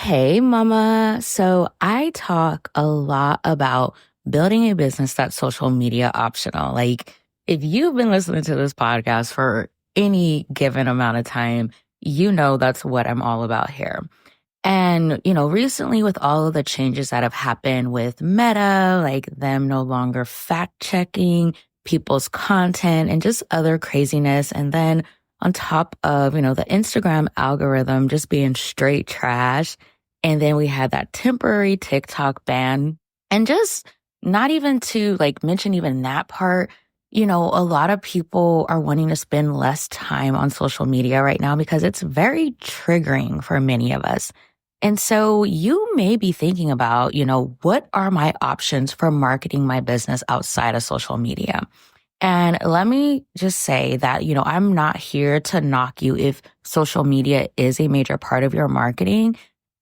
Hey, mama. So I talk a lot about building a business that's social media optional. Like, if you've been listening to this podcast for any given amount of time, you know that's what I'm all about here. And, recently with all of the changes that have happened with Meta, like them no longer fact checking people's content and just other craziness. And then on top of, the Instagram algorithm just being straight trash. And then we had that temporary TikTok ban and just not even to like mention even that part. A lot of people are wanting to spend less time on social media right now because it's very triggering for many of us. And so you may be thinking about, what are my options for marketing my business outside of social media? And let me just say that, I'm not here to knock you if social media is a major part of your marketing.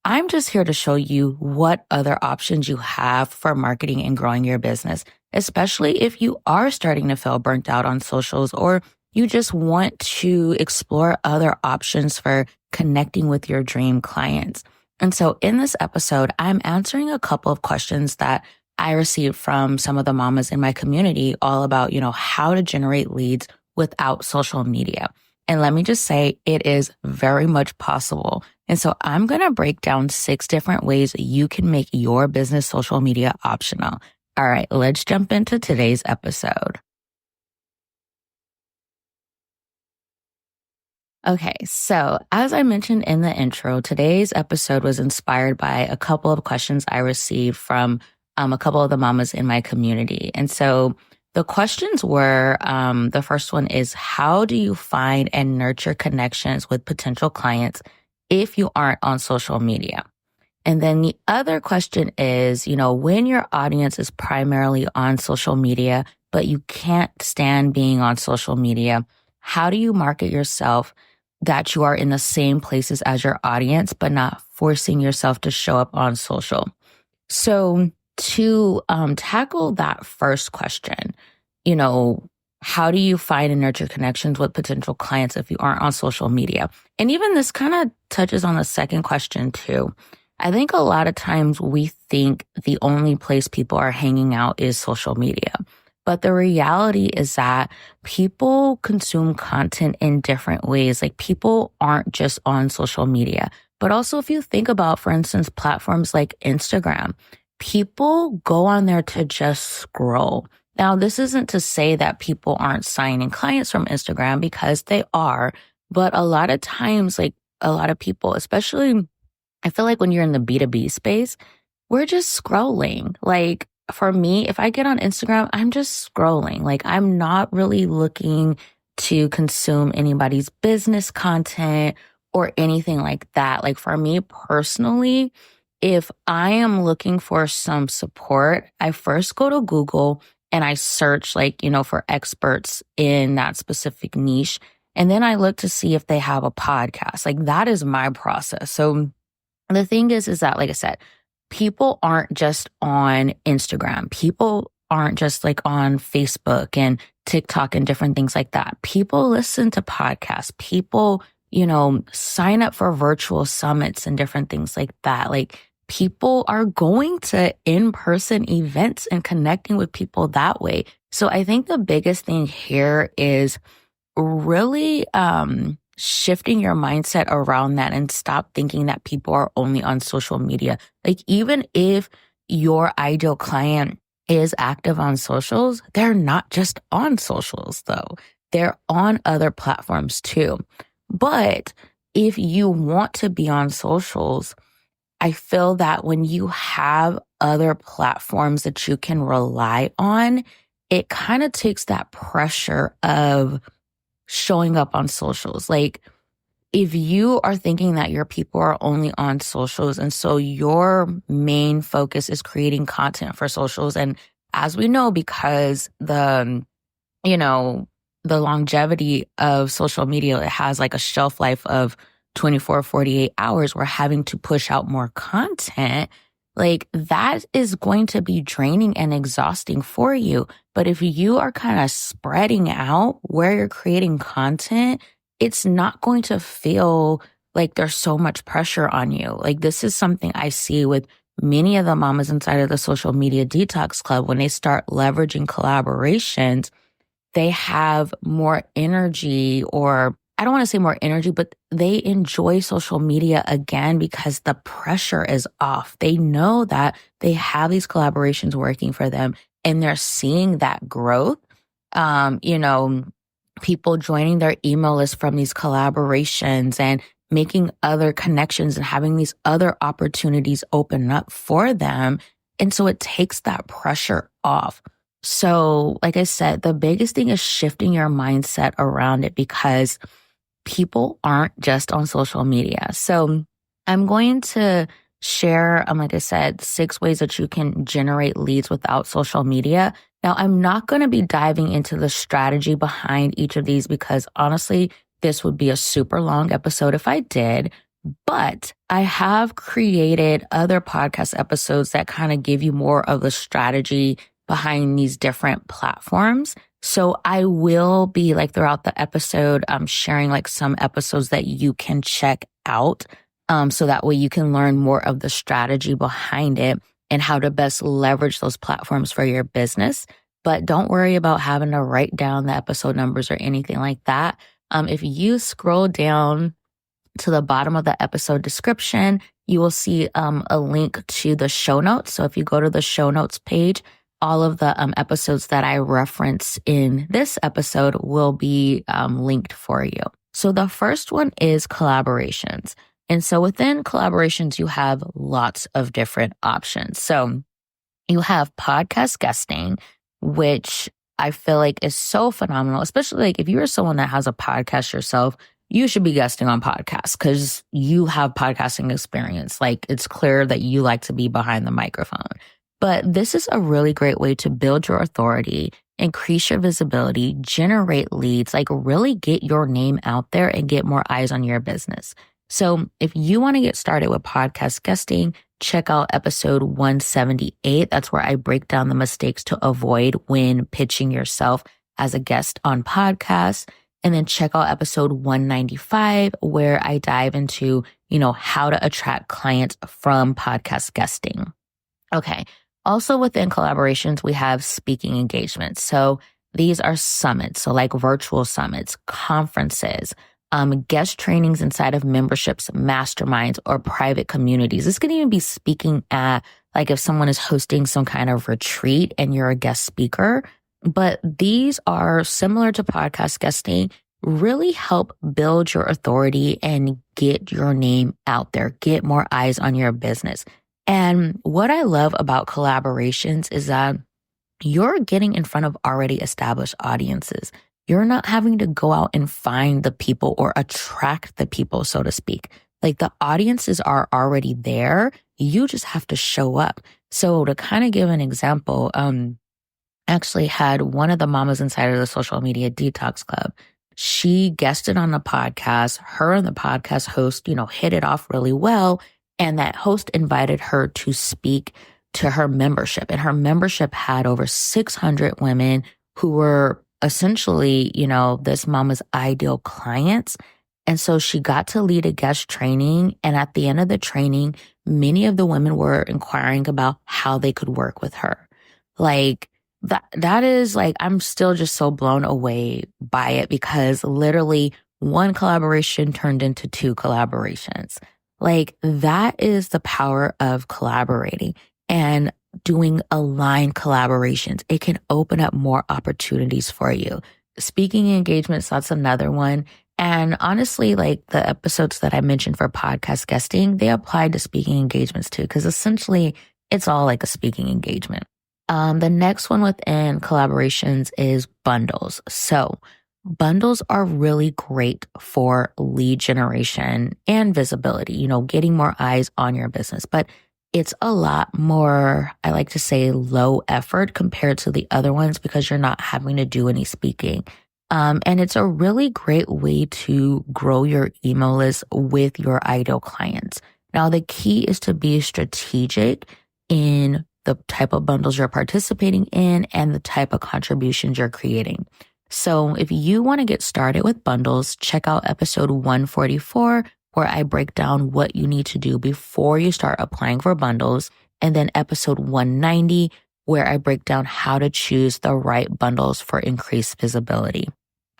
I'm just here to show you what other options you have for marketing and growing your business, especially if you are starting to feel burnt out on socials or you just want to explore other options for connecting with your dream clients. And so in this episode, I'm answering a couple of questions that I received from some of the mamas in my community all about, how to generate leads without social media. And let me just say, it is very much possible. And so I'm going to break down 6 different ways you can make your business social media optional. All right, let's jump into today's episode. Okay, so as I mentioned in the intro, today's episode was inspired by a couple of questions I received from a couple of the mamas in my community. And so the questions were, the first one is, how do you find and nurture connections with potential clients if you aren't on social media? And then the other question is, when your audience is primarily on social media, but you can't stand being on social media, how do you market yourself that you are in the same places as your audience, but not forcing yourself to show up on social? So to tackle that first question, how do you find and nurture connections with potential clients if you aren't on social media? And even this kind of touches on the second question too. I think a lot of times we think the only place people are hanging out is social media. But the reality is that people consume content in different ways. Like people aren't just on social media. But also if you think about, for instance, platforms like Instagram, people go on there to just scroll. Now, this isn't to say that people aren't signing clients from Instagram because they are. But a lot of times, like a lot of people, especially I feel like when you're in the B2B space, we're just scrolling. Like for me, if I get on Instagram, I'm just scrolling. Like I'm not really looking to consume anybody's business content or anything like that. Like for me personally, if I am looking for some support, I first go to Google and I search for experts in that specific niche. And then I look to see if they have a podcast. Like that is my process. So the thing is that, like I said, people aren't just on Instagram. People aren't just like on Facebook and TikTok and different things like that. People listen to podcasts. People, sign up for virtual summits and different things like that. Like people are going to in-person events and connecting with people that way. So I think the biggest thing here is really, shifting your mindset around that and stop thinking that people are only on social media. Like even if your ideal client is active on socials, they're not just on socials though. They're on other platforms too. But if you want to be on socials, I feel that when you have other platforms that you can rely on, it kind of takes that pressure of showing up on socials. Like if you are thinking that your people are only on socials and so your main focus is creating content for socials. And as we know, because the longevity of social media, it has like a shelf life of 24, 48 hours. We're having to push out more content. Like that is going to be draining and exhausting for you. But if you are kind of spreading out where you're creating content, it's not going to feel like there's so much pressure on you. Like this is something I see with many of the mamas inside of the social media detox club. When they start leveraging collaborations, they have more energy, or I don't want to say more energy, but they enjoy social media again because the pressure is off. They know that they have these collaborations working for them and they're seeing that growth. You know, people joining their email list from these collaborations and making other connections and having these other opportunities open up for them. And so it takes that pressure off. So, like I said, the biggest thing is shifting your mindset around it because people aren't just on social media. So I'm going to share, like I said, 6 ways that you can generate leads without social media. Now, I'm not going to be diving into the strategy behind each of these because honestly, this would be a super long episode if I did. But I have created other podcast episodes that kind of give you more of the strategy behind these different platforms. So I will be like throughout the episode, sharing like some episodes that you can check out. So that way you can learn more of the strategy behind it and how to best leverage those platforms for your business. But don't worry about having to write down the episode numbers or anything like that. If you scroll down to the bottom of the episode description, you will see a link to the show notes. So if you go to the show notes page, all of the episodes that I reference in this episode will be linked for you. So the first one is collaborations. And so within collaborations, you have lots of different options. So you have podcast guesting, which I feel like is so phenomenal, especially like if you're someone that has a podcast yourself, you should be guesting on podcasts because you have podcasting experience. Like it's clear that you like to be behind the microphone. But this is a really great way to build your authority, increase your visibility, generate leads, like really get your name out there and get more eyes on your business. So if you want to get started with podcast guesting, check out episode 178. That's where I break down the mistakes to avoid when pitching yourself as a guest on podcasts. And then check out episode 195, where I dive into, how to attract clients from podcast guesting. Okay. Also within collaborations, we have speaking engagements. So these are summits. So like virtual summits, conferences, guest trainings inside of memberships, masterminds, or private communities. This can even be speaking at, like if someone is hosting some kind of retreat and you're a guest speaker. But these are similar to podcast guesting, really help build your authority and get your name out there, get more eyes on your business. And what I love about collaborations is that you're getting in front of already established audiences. You're not having to go out and find the people or attract the people, so to speak. Like the audiences are already there. You just have to show up. So to kind of give an example, actually had one of the mamas inside of the social media detox club. She guested on the podcast. Her and the podcast host, hit it off really well. And that host invited her to speak to her membership. And her membership had over 600 women who were essentially, this mama's ideal clients. And so she got to lead a guest training. And at the end of the training, many of the women were inquiring about how they could work with her. Like that is like, I'm still just so blown away by it because literally one collaboration turned into 2 collaborations. Like that is the power of collaborating and doing aligned collaborations. It can open up more opportunities for you. Speaking engagements, that's another one. And honestly, like the episodes that I mentioned for podcast guesting, they apply to speaking engagements too, because essentially it's all like a speaking engagement. The next one within collaborations is bundles. So bundles are really great for lead generation and visibility, getting more eyes on your business. But it's a lot more, I like to say, low effort compared to the other ones because you're not having to do any speaking. And it's a really great way to grow your email list with your ideal clients. Now, the key is to be strategic in the type of bundles you're participating in and the type of contributions you're creating. So if you want to get started with bundles, check out episode 144, where I break down what you need to do before you start applying for bundles. And then episode 190, where I break down how to choose the right bundles for increased visibility.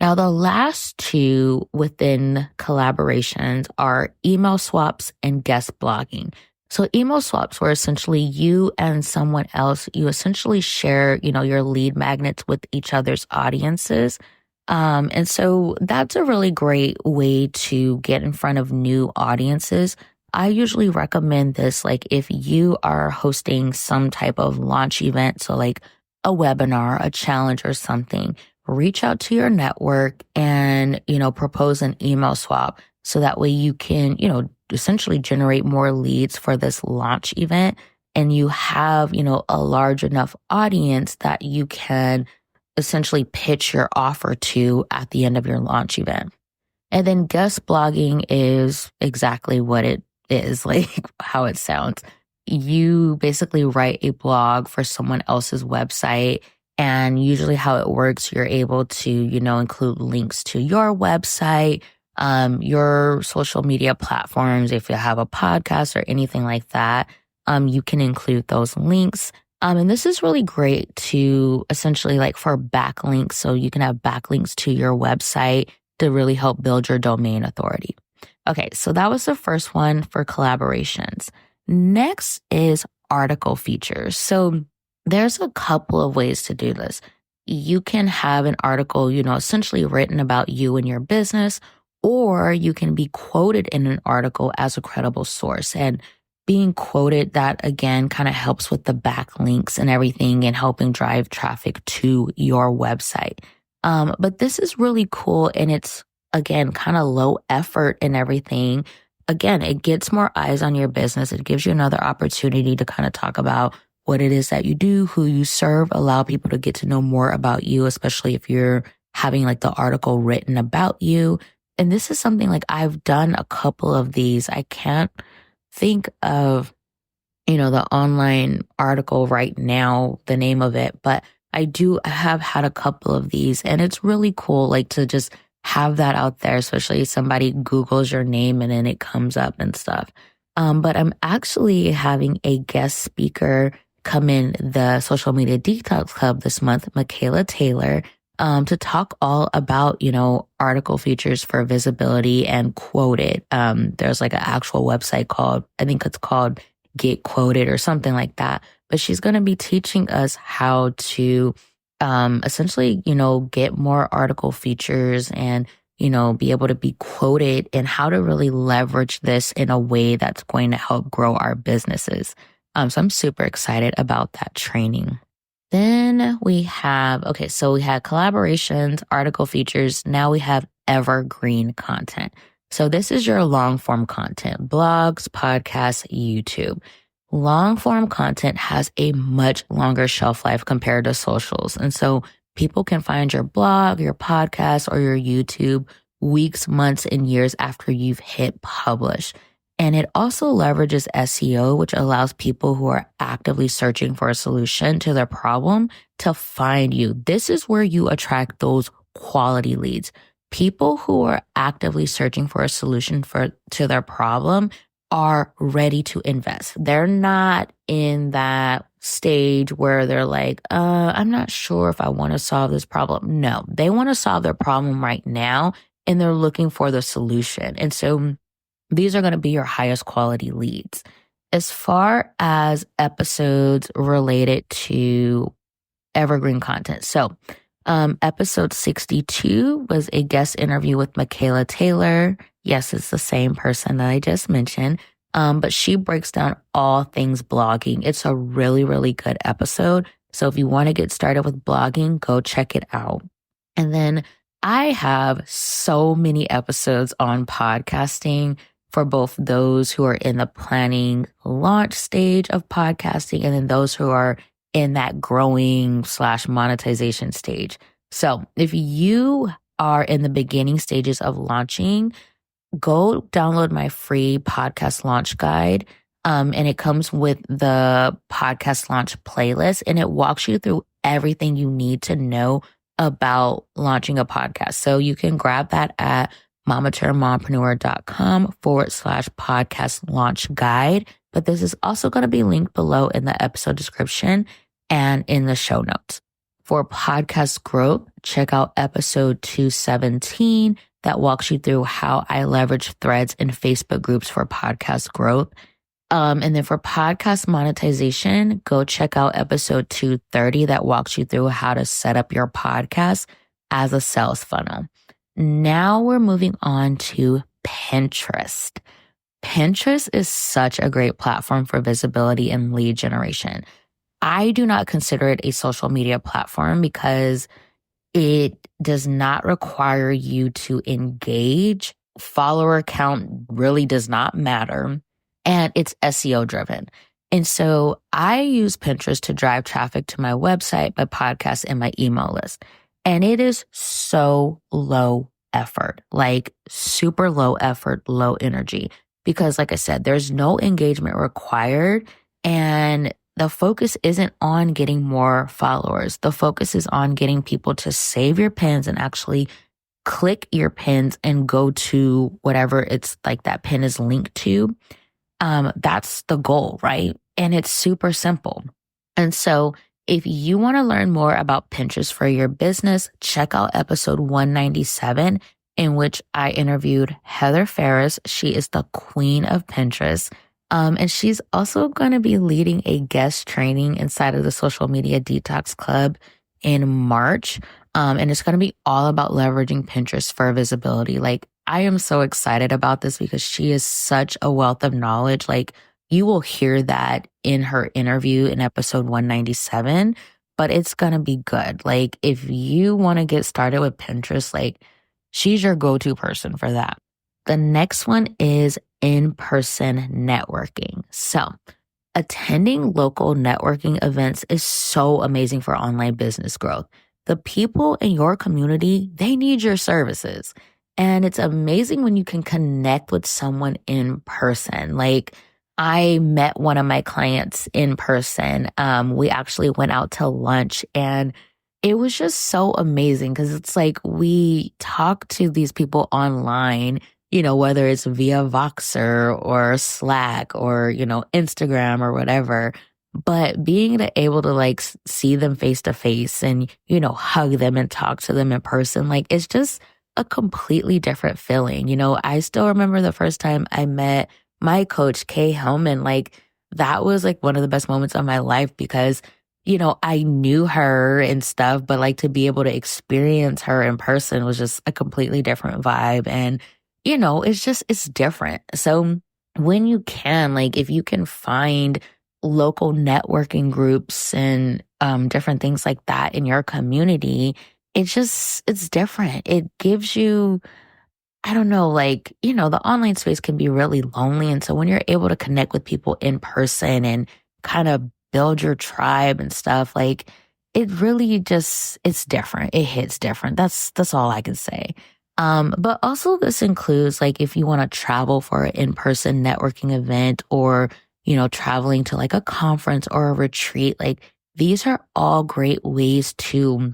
Now, the last two within collaborations are email swaps and guest blogging. So email swaps were essentially you and someone else. You essentially share, your lead magnets with each other's audiences. And so that's a really great way to get in front of new audiences. I usually recommend this, like if you are hosting some type of launch event, so like a webinar, a challenge or something, reach out to your network and, propose an email swap. So that way you can, essentially generate more leads for this launch event. And you have, a large enough audience that you can essentially pitch your offer to at the end of your launch event. And then guest blogging is exactly what it is, like how it sounds. You basically write a blog for someone else's website. And usually how it works, you're able to, include links to your website, your social media platforms. If you have a podcast or anything like that, you can include those links. And this is really great to essentially like for backlinks. So you can have backlinks to your website to really help build your domain authority. Okay, so that was the first one for collaborations. Next is article features. So there's a couple of ways to do this. You can have an article, essentially written about you and your business, or you can be quoted in an article as a credible source. And being quoted, that again kind of helps with the backlinks and everything and helping drive traffic to your website. But this is really cool, and it's again kind of low effort and everything. Again, it gets more eyes on your business. It gives you another opportunity to kind of talk about what it is that you do, who you serve, allow people to get to know more about you, especially if you're having like the article written about you. And this is something like I've done a couple of these. I can't think of, the online article right now, the name of it, but I have had a couple of these, and it's really cool, like to just have that out there, especially if somebody Googles your name and then it comes up and stuff. But I'm actually having a guest speaker come in the Social Media Detox Club this month, Michaela Taylor, to talk all about, article features for visibility and quoted. There's like an actual website I think it's called Get Quoted or something like that. But she's going to be teaching us how to essentially, get more article features and, be able to be quoted, and how to really leverage this in a way that's going to help grow our businesses. So I'm super excited about that training. Then we had collaborations, article features. Now we have evergreen content. So this is your long form content, blogs, podcasts, YouTube. Long form content has a much longer shelf life compared to socials. And so people can find your blog, your podcast, or your YouTube weeks, months, and years after you've hit publish. And it also leverages SEO, which allows people who are actively searching for a solution to their problem to find you. This is where you attract those quality leads. People who are actively searching for a solution to their problem are ready to invest. They're not in that stage where they're like, I'm not sure if I want to solve this problem. No, they want to solve their problem right now, and they're looking for the solution. And so these are going to be your highest quality leads. As far as episodes related to evergreen content. So, episode 62 was a guest interview with Michaela Taylor. Yes, it's the same person that I just mentioned. But she breaks down all things blogging. It's a really, really good episode. So if you want to get started with blogging, go check it out. And then I have so many episodes on podcasting for both those who are in the planning launch stage of podcasting and then those who are in that growing / monetization stage. So if you are in the beginning stages of launching, go download my free podcast launch guide. And it comes with the podcast launch playlist, and it walks you through everything you need to know about launching a podcast. So you can grab that at momaturnmompreneur.com/podcast launch guide. But this is also going to be linked below in the episode description and in the show notes. For podcast growth, check out episode 217 that walks you through how I leverage threads in Facebook groups for podcast growth. And then for podcast monetization, go check out episode 230 that walks you through how to set up your podcast as a sales funnel. Now we're moving on to Pinterest. Pinterest is such a great platform for visibility and lead generation. I do not consider it a social media platform because it does not require you to engage. Follower count really does not matter. And it's SEO driven. And so I use Pinterest to drive traffic to my website, my podcast, and my email list. And it is so low effort, like super low effort, low energy. Because like I said, there's no engagement required. And the focus isn't on getting more followers. The focus is on getting people to save your pins and actually click your pins and go to whatever it's like that pin is linked to. That's the goal, right? And it's super simple. And so if you want to learn more about Pinterest for your business, check out episode 197, in which I interviewed Heather Ferris. She is the queen of Pinterest. And she's also going to be leading a guest training inside of the Social Media Detox Club in March. And it's going to be all about leveraging Pinterest for visibility. Like, I am so excited about this because she is such a wealth of knowledge. Like, you will hear that in her interview in episode 197, but it's going to be good. Like, if you want to get started with Pinterest, like, she's your go-to person for that. The next one is in-person networking. So, attending local networking events is so amazing for online business growth. The people in your community, they need your services. And it's amazing when you can connect with someone in person. Like, I met one of my clients in person. We actually went out to lunch and it was just so amazing because it's like we talk to these people online, whether it's via Voxer or Slack or, Instagram or whatever. But being able to like see them face to face and, hug them and talk to them in person, like it's just a completely different feeling. I still remember the first time I met my coach, Kay Hellman. Like, that was like one of the best moments of my life because, I knew her and stuff, but like to be able to experience her in person was just a completely different vibe. And, it's different. So when you can, like, if you can find local networking groups and different things like that in your community, it's different. It gives you, I don't know, like, the online space can be really lonely. And so when you're able to connect with people in person and kind of build your tribe and stuff, like it really just, it's different. It hits different. That's all I can say. But also this includes like if you want to travel for an in-person networking event or, traveling to like a conference or a retreat, like these are all great ways to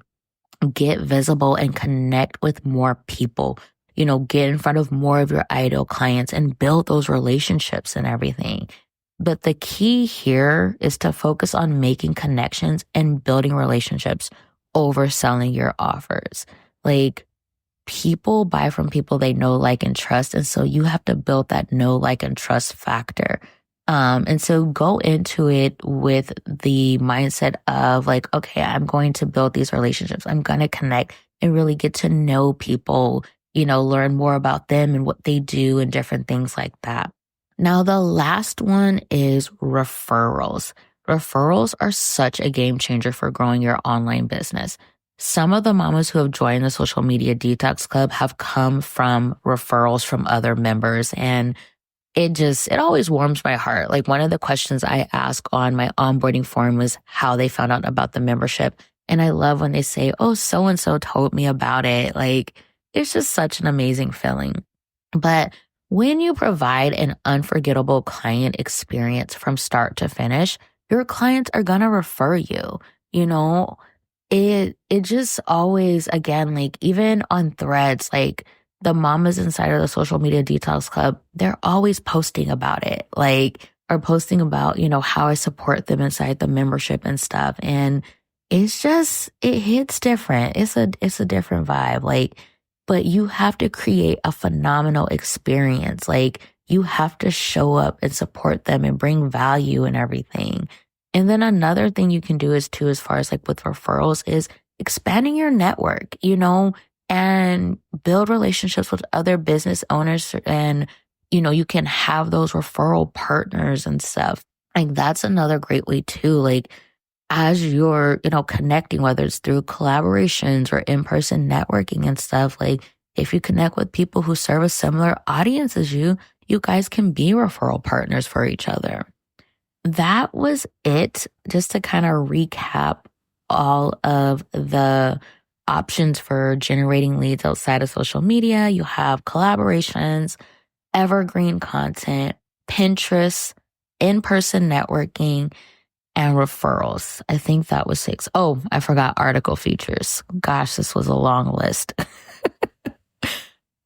get visible and connect with more people, get in front of more of your ideal clients and build those relationships and everything. But the key here is to focus on making connections and building relationships over selling your offers. Like, people buy from people they know, like, and trust. And so you have to build that know, like, and trust factor. And so go into it with the mindset of like, okay, I'm going to build these relationships. I'm going to connect and really get to know people, learn more about them and what they do and different things like that. Now, the last one is referrals. Referrals are such a game changer for growing your online business. Some of the mamas who have joined the Social Media Detox Club have come from referrals from other members, and it always warms my heart. Like, one of the questions I ask on my onboarding form was how they found out about the membership. And I love when they say, oh, so-and-so told me about it. Like, it's just such an amazing feeling. But when you provide an unforgettable client experience from start to finish, your clients are going to refer you. It just always, again, like even on threads, like the mamas inside of the social media detox club, they're always posting about it, like, or posting about, how I support them inside the membership and stuff. And it's just, it hits different. It's a different vibe. Like, but you have to create a phenomenal experience. Like, you have to show up and support them and bring value and everything. And then another thing you can do is too, as far as like with referrals, is expanding your network, and build relationships with other business owners. And, you can have those referral partners and stuff. Like, that's another great way too. Like, as you're, connecting, whether it's through collaborations or in-person networking and stuff, like, if you connect with people who serve a similar audience as you guys can be referral partners for each other. That was it. Just to kind of recap all of the options for generating leads outside of social media. You have collaborations, evergreen content, Pinterest, in-person networking, and referrals. I think that was 6. Oh, I forgot article features. Gosh, this was a long list.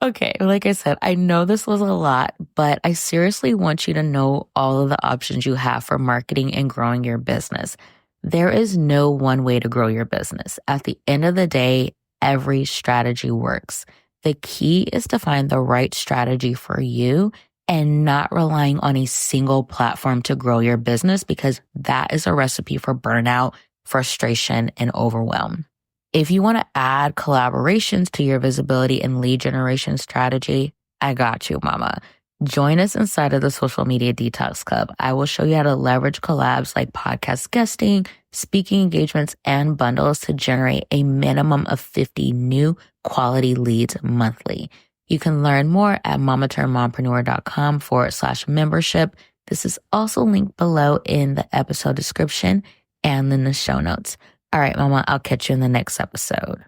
Okay, like I said, I know this was a lot, but I seriously want you to know all of the options you have for marketing and growing your business. There is no one way to grow your business. At the end of the day, every strategy works. The key is to find the right strategy for you and not relying on a single platform to grow your business, because that is a recipe for burnout, frustration, and overwhelm. If you want to add collaborations to your visibility and lead generation strategy, I got you, mama. Join us inside of the Social Media Detox Club. I will show you how to leverage collabs like podcast guesting, speaking engagements, and bundles to generate a minimum of 50 new quality leads monthly. You can learn more at mamaturnedmompreneur.com/membership. This is also linked below in the episode description and in the show notes. All right, mama, I'll catch you in the next episode.